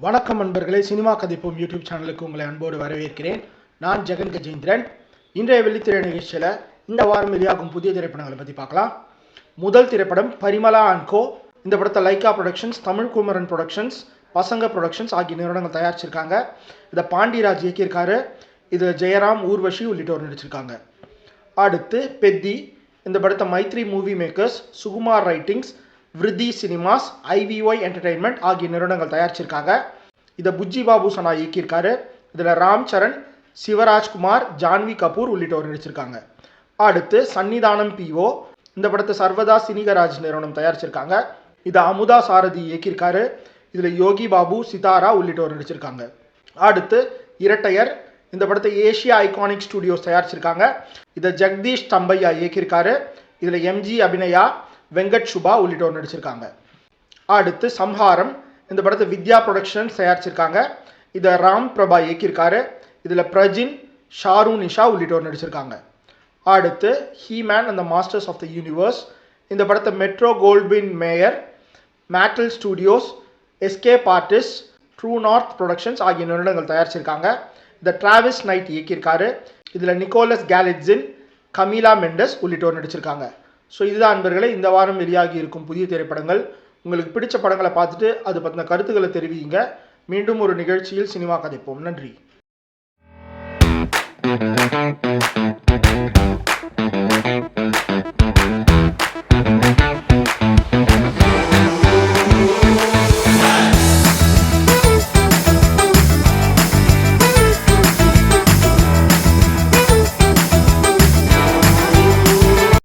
வணக்கம் நண்பர்களே, cinema கதைப்போம் YouTube சேனலுக்கு உங்களை அன்போடு வரவேற்கிறேன். நான் ஜெகன் கஜேந்திரன். இன்றைய வெள்ளித்திரை நிகழ்ச்சியில் இந்த வாரம் வெளியாகும் புதிய திரைப்படங்களை பற்றி பார்க்கலாம். முதல் திரைப்படம் பரிமளா அண்ட் கோ. இந்த படத்தை Lyca productions, Tamil Kumaran productions, பசங்க ப்ரொடக்ஷன்ஸ் ஆகிய நிறுவனங்கள் தயாரிச்சிருக்காங்க. இதை பாண்டிராஜ் இயக்கியிருக்காரு. இது ஜெயராம், ஊர்வஷி உள்ளிட்டோர் நடிச்சிருக்காங்க. அடுத்து பெத்தி. இந்த படத்தை Mythri Movie Makers, Sukumar Writings, Vriddhi Cinemas, IVY Entertainment ஆகிய நிறுவனங்கள் தயாரிச்சிருக்காங்க. இதை புஜ்ஜி பாபு சனா இயக்கியிருக்காரு. இதில் ராம் சரண், சிவராஜ்குமார், ஜான்வி கபூர் உள்ளிட்டோர் நடிச்சிருக்காங்க. அடுத்து சன்னிதானம் பிஓ. இந்த படத்தை சர்வதா சினிகராஜ் நிறுவனம் தயாரிச்சிருக்காங்க. இதை அமுதா சாரதி இயக்கியிருக்காரு. இதில் யோகி பாபு, சிதாரா உள்ளிட்டோர் நடிச்சிருக்காங்க. அடுத்து இரட்டையர். இந்த படத்தை ஏஷியா ஐகானிக் ஸ்டுடியோஸ் தயாரிச்சிருக்காங்க. இதை ஜெகதீஷ் தம்பையா இயக்கியிருக்காரு. இதில் எம்ஜி அபிநயா, வெங்கட் சுபா உள்ளிட்டோர் நடிச்சிருக்காங்க. அடுத்து சம்ஹாரம். இந்த படத்தை வித்யா ப்ரொடக்ஷன்ஸ் தயாரிச்சிருக்காங்க. இதை ராம் பிரபா இயக்கியிருக்காரு. இதில் பிரஜின், ஷாரு நிஷா உள்ளிட்டோர் நடிச்சிருக்காங்க. அடுத்து He Man and the Masters of the Universe. இந்த படத்தை Metro Goldwyn Mayer, Mattel Studios, Escape Artist, True North Productions ஆகிய நிறுவனங்கள் தயாரிச்சிருக்காங்க. இதை டிராவிஸ் நைட் இயக்கியிருக்காரு. இதில் நிக்கோலஸ் கேலிட்ஸின், கமீலா மெண்டஸ் உள்ளிட்டோர் நடிச்சிருக்காங்க. ஸோ இதுதான் நண்பர்களே இந்த வாரம் வெளியாகி இருக்கும் புதிய திரைப்படங்கள். உங்களுக்கு பிடிச்ச படங்களை பார்த்துட்டு அது பற்றின கருத்துக்களை தெரிவிங்க. மீண்டும் ஒரு நிகழ்ச்சியில் சினிமா கதைப்போம். நன்றி.